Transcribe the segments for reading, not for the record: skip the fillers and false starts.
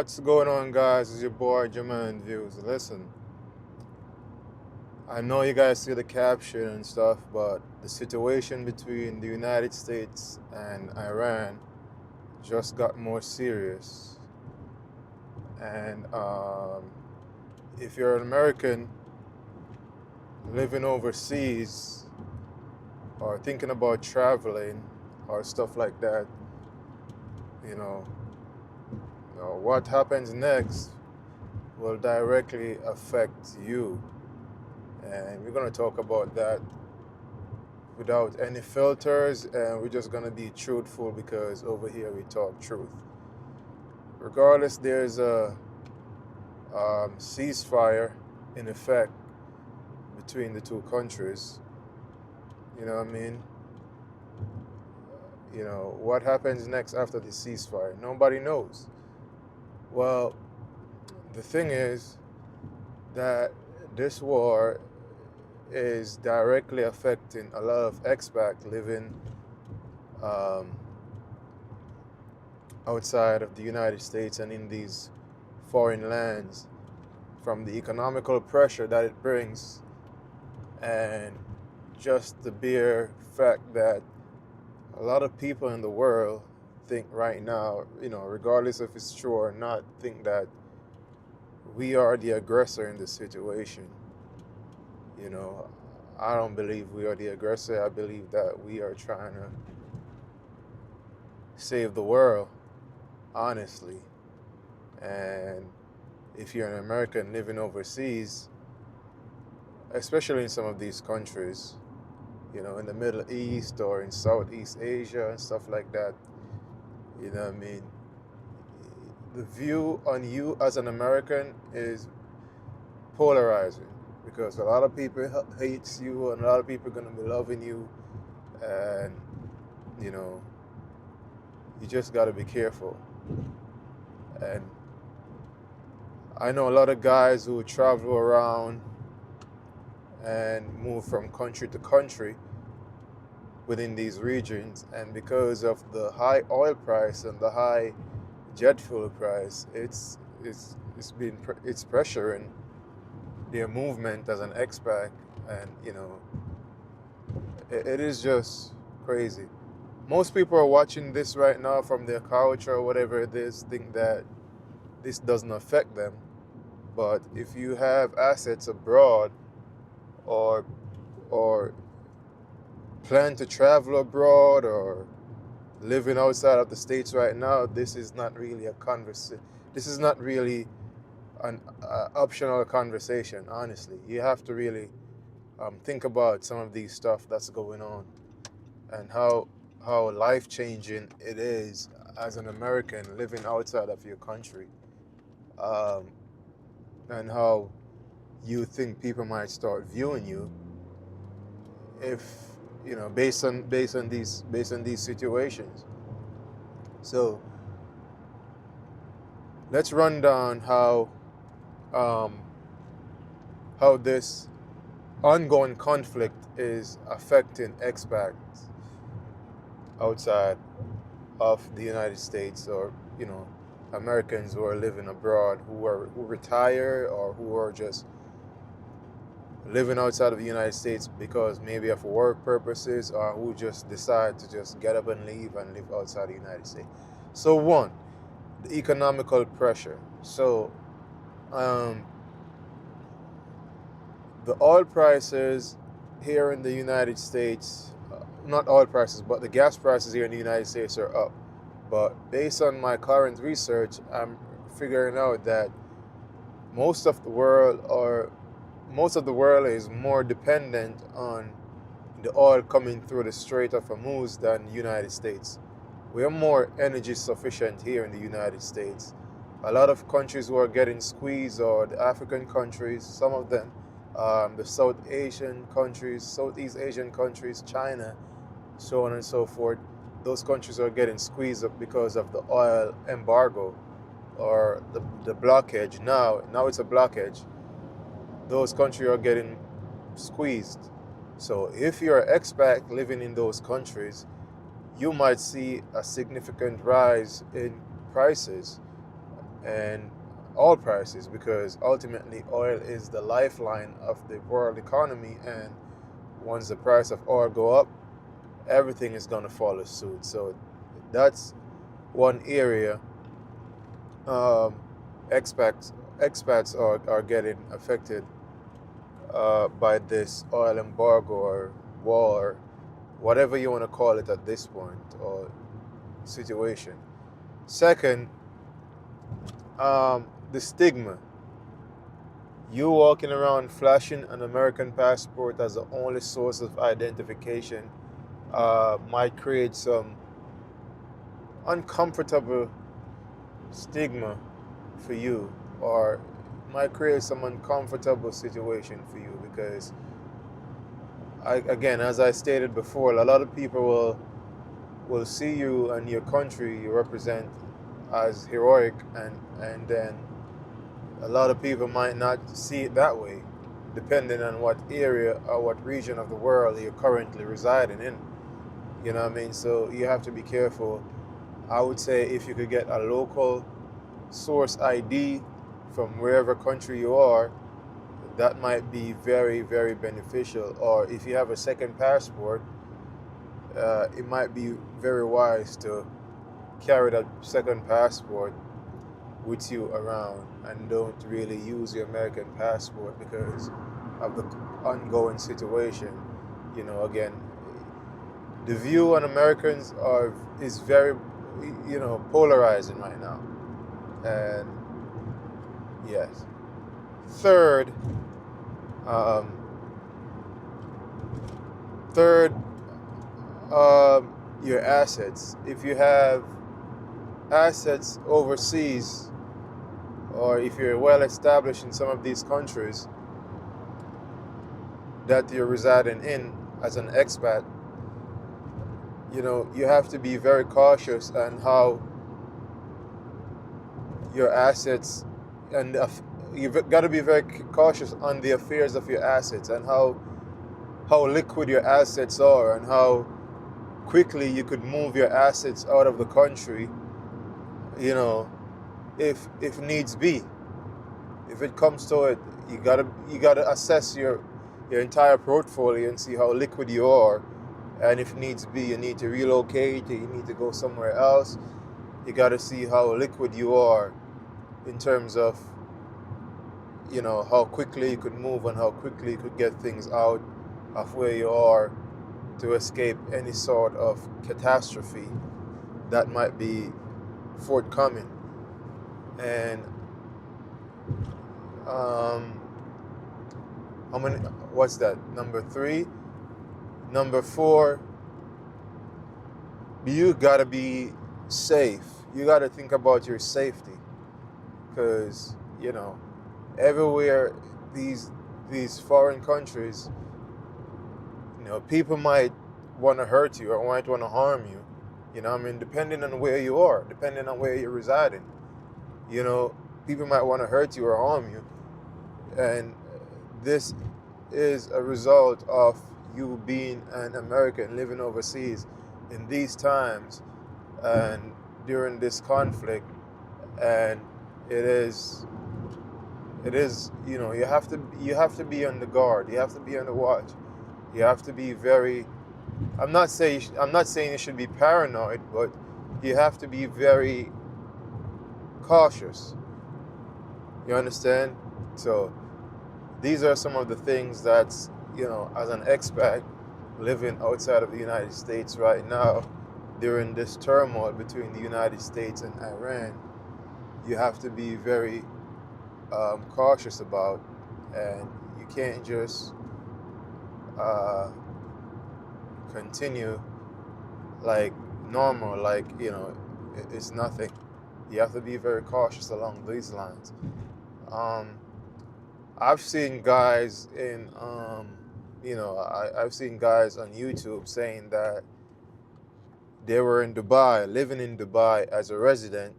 What's going on, guys? It's your boy Jermane'S. Listen, I know you guys see the caption and stuff, but the situation between the United States and Iran just got more serious. And if you're an American living overseas or thinking about traveling or stuff like that, you know, what happens next will directly affect you. And we're going to talk about that without any filters, and we're just going to be truthful because over here we talk truth. Regardless, there's a ceasefire in effect between the two countries. You know what I mean? What happens next after the ceasefire? Nobody knows. Well, the thing is that this war is directly affecting a lot of expats living outside of the United States and in these foreign lands, from the economical pressure that it brings, and just the bare fact that a lot of people in the world think right now, regardless if it's true or not, think that we are the aggressor in this situation. I don't believe we are the aggressor. I believe that we are trying to save the world, honestly. And if you're an American living overseas, especially in some of these countries, in the Middle East or in Southeast Asia and stuff like that, you know what I mean? The view on you as an American is polarizing because a lot of people hates you and a lot of people are going to be loving you, and you just got to be careful. And I know a lot of guys who travel around and move from country to country within these regions, and because of the high oil price and the high jet fuel price, it's pressuring their movement as an expat, and it is just crazy. Most people are watching this right now from their couch or whatever it is, think that this doesn't affect them. But if you have assets abroad or plan to travel abroad or living outside of the States right now, this is not really a conversation. This is not really an optional conversation, honestly. You have to really think about some of these stuff that's going on and how life-changing it is as an American living outside of your country, and how you think people might start viewing you if based on these situations. So let's run down how this ongoing conflict is affecting expats outside of the United States, or Americans who are living abroad, who retire or who are just living outside of the United States because maybe of work purposes, or who just decide to just get up and leave and live outside the United States. So one, the economical pressure. So the oil prices here in the United States, not oil prices, but the gas prices here in the United States are up. But based on my current research, I'm figuring out that most of the world is more dependent on the oil coming through the Strait of Hormuz than the United States. We are more energy sufficient here in the United States. A lot of countries who are getting squeezed are the African countries, some of them, the Southeast Asian countries, China, so on and so forth. Those countries are getting squeezed up because of the oil embargo or the blockage. Now it's a blockage. Those countries are getting squeezed. So if you're an expat living in those countries, you might see a significant rise in prices and oil prices, because ultimately oil is the lifeline of the world economy, and once the price of oil go up, everything is going to follow suit. So that's one area um, expats are getting affected by this oil embargo or war, whatever you want to call it at this point, or situation. Second, the stigma. You walking around flashing an American passport as the only source of identification might create some uncomfortable stigma for you, or might create some uncomfortable situation for you, because again, as I stated before, a lot of people will see you and your country you represent as heroic, and then a lot of people might not see it that way, depending on what area or what region of the world you're currently residing in. You know what I mean? So you have to be careful. I would say if you could get a local source ID from wherever country you are, that might be very, very beneficial. Or if you have a second passport, it might be very wise to carry that second passport with you around, and don't really use your American passport because of the ongoing situation. Again, the view on Americans is very, polarizing right now. And yes. Third, um, third, your assets. If you have assets overseas, or if you're well established in some of these countries that you're residing in as an expat, you have to be very cautious on how your assets, and you've got to be very cautious on the affairs of your assets, and how liquid your assets are, and how quickly you could move your assets out of the country, if needs be. If it comes to it, you gotta assess your entire portfolio and see how liquid you are, and if needs be, you need to relocate, or you need to go somewhere else. You gotta see how liquid you are in terms of how quickly you could move, and how quickly you could get things out of where you are to escape any sort of catastrophe that might be forthcoming. And how many? What's that? Number 3. Number 4. You gotta be safe. You gotta think about your safety, because everywhere these foreign countries, people might want to hurt you or might want to harm you. Depending on where you are, depending on where you're residing. People might want to hurt you or harm you. And this is a result of you being an American living overseas in these times and during this conflict. And it is you have to be on the guard. You have to be on the watch. You have to be very, I'm not saying you should be paranoid, but you have to be very cautious. You understand? So these are some of the things that, as an expat living outside of the United States right now, during this turmoil between the United States and Iran, you have to be very cautious about. And you can't just continue like normal, like it's nothing. You have to be very cautious along these lines. I've seen guys I've seen guys on YouTube saying that they were in Dubai, living in Dubai as a resident,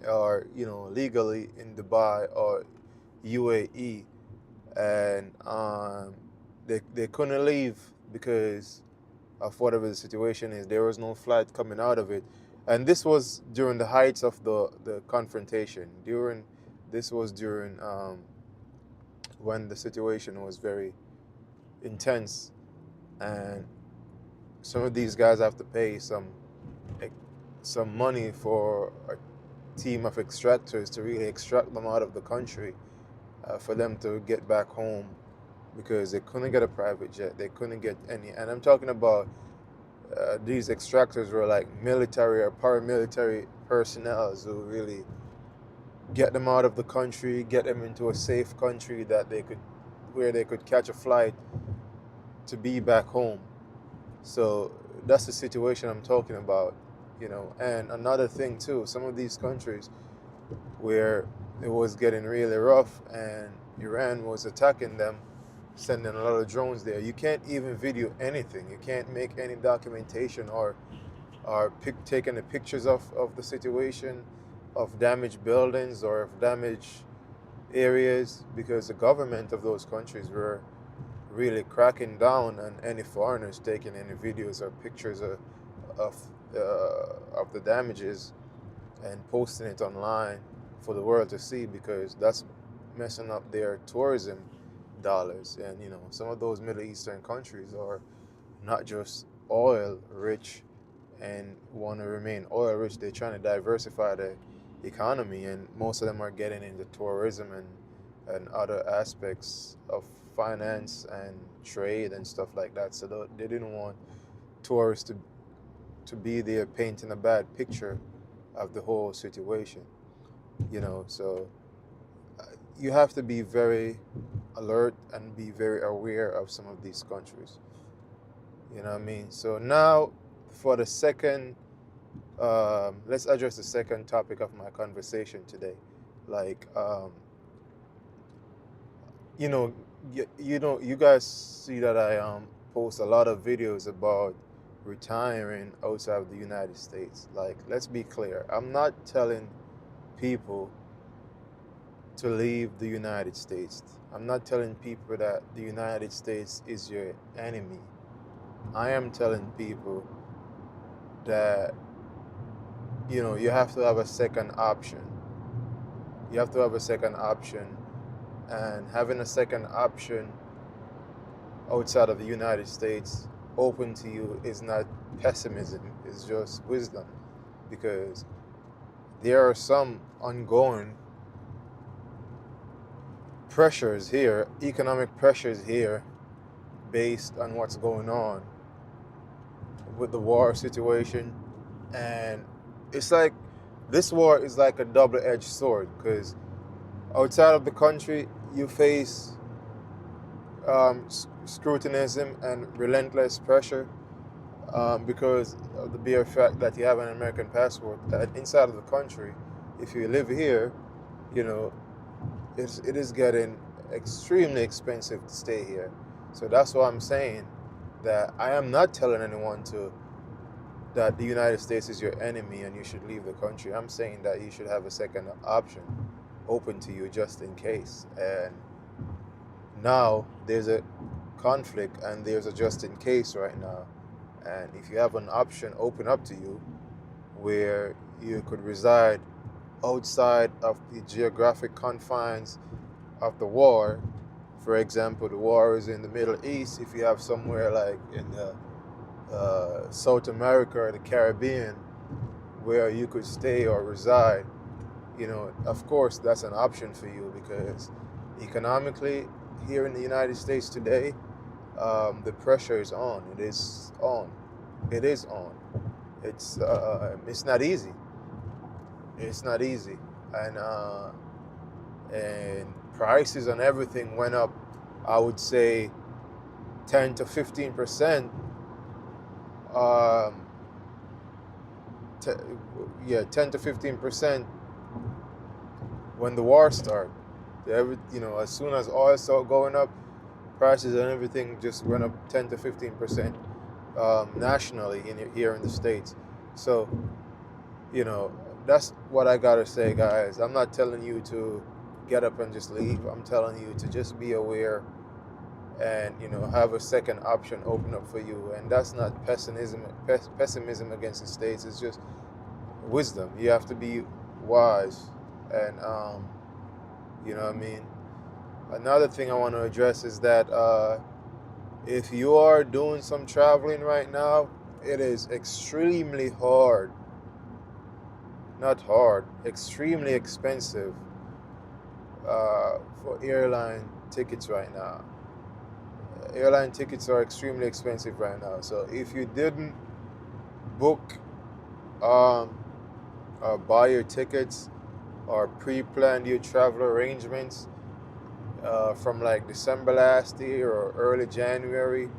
or legally in Dubai or UAE, and they couldn't leave because of whatever the situation is. There was no flight coming out of it, And this was during the heights of the confrontation. This was during when the situation was very intense, and some of these guys have to pay some money for a team of extractors to really extract them out of the country, for them to get back home, because they couldn't get a private jet, they couldn't get any. And I'm talking about these extractors were like military or paramilitary personnel who really get them out of the country, get them into a safe country where they could catch a flight to be back home. So that's the situation I'm talking about, you know. And another thing too, some of these countries where it was getting really rough and Iran was attacking them, sending a lot of drones there, you can't even video anything. You can't make any documentation or taking the pictures of the situation, of damaged buildings or of damaged areas, because the government of those countries were really cracking down on any foreigners taking any videos or pictures of the damages and posting it online for the world to see, because that's messing up their tourism dollars. And you know, some of those Middle Eastern countries are not just oil rich and want to remain oil rich, they're trying to diversify the economy, and most of them are getting into tourism and other aspects of finance and trade and stuff like that. So they didn't want tourists to be there painting a bad picture of the whole situation, you know. So you have to be very alert and be very aware of some of these countries, you know what I mean. So now for the second, let's address the second topic of my conversation today. Like, you know, you guys see that I post a lot of videos about retiring outside of the United States. Like, let's be clear, I'm not telling people to leave the United States. I'm not telling people that the United States is your enemy. I am telling people that, you know, you have to have a second option. You have to have a second option, and having a second option outside of the United States open to you is not pessimism, it's just wisdom, because there are some ongoing pressures here, economic pressures here, based on what's going on with the war situation. And it's like, this war is like a double-edged sword, because outside of the country you face scrutinism and relentless pressure, because of the bare fact that you have an American passport. And inside of the country, if you live here, you know, it is getting extremely expensive to stay here. So that's why I'm saying that I am not telling anyone that the United States is your enemy and you should leave the country. I'm saying that you should have a second option open to you just in case. And now there's a conflict and there's a just in case right now. And if you have an option open up to you where you could reside outside of the geographic confines of the war, for example, the war is in the Middle East, if you have somewhere like in the South America or the Caribbean where you could stay or reside, you know, of course that's an option for you, because economically here in the United States today, the pressure is on. It is on. It is on. It's not easy. It's not easy, and prices on everything went up. I would say 10 to 15%. 10 to 15% when the war started. You know, as soon as oil started going up, prices and everything just went up 10 to 15% nationally here in the States. So, you know, that's what I gotta say, guys. I'm not telling you to get up and just leave. I'm telling you to just be aware and, you know, have a second option open up for you. And that's not pessimism against the States. It's just wisdom. You have to be wise, and you know what I mean. Another thing I want to address is that if you are doing some traveling right now, it is extremely hard. Not hard, extremely expensive for airline tickets right now. Airline tickets are extremely expensive right now. So if you didn't book um, or buy your tickets or pre-plan your travel arrangements from like December last year or early January,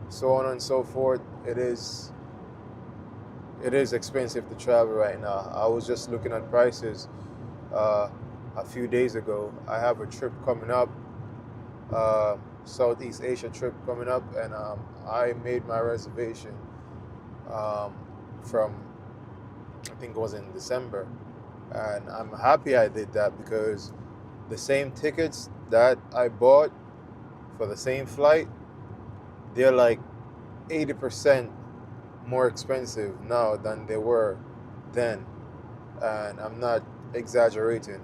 so on and so forth, it is expensive to travel right now. I was just looking at prices uh, a few days ago. I have a trip coming up, Southeast Asia trip coming up, and I made my reservation um, from, I think it was in December, and I'm happy I did that because the same tickets that I bought for the same flight, they're like 80% more expensive now than they were then, and I'm not exaggerating.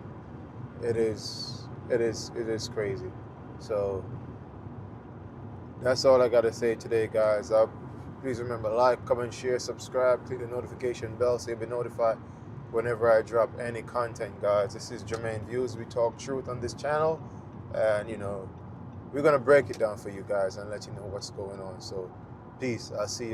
It is crazy. So that's all I gotta say today, guys. Please remember, like, comment, share, subscribe, click the notification bell so you'll be notified whenever I drop any content, guys. This is Jermaine Views. We talk truth on this channel, and we're gonna break it down for you guys and let you know what's going on. So peace. I'll see you.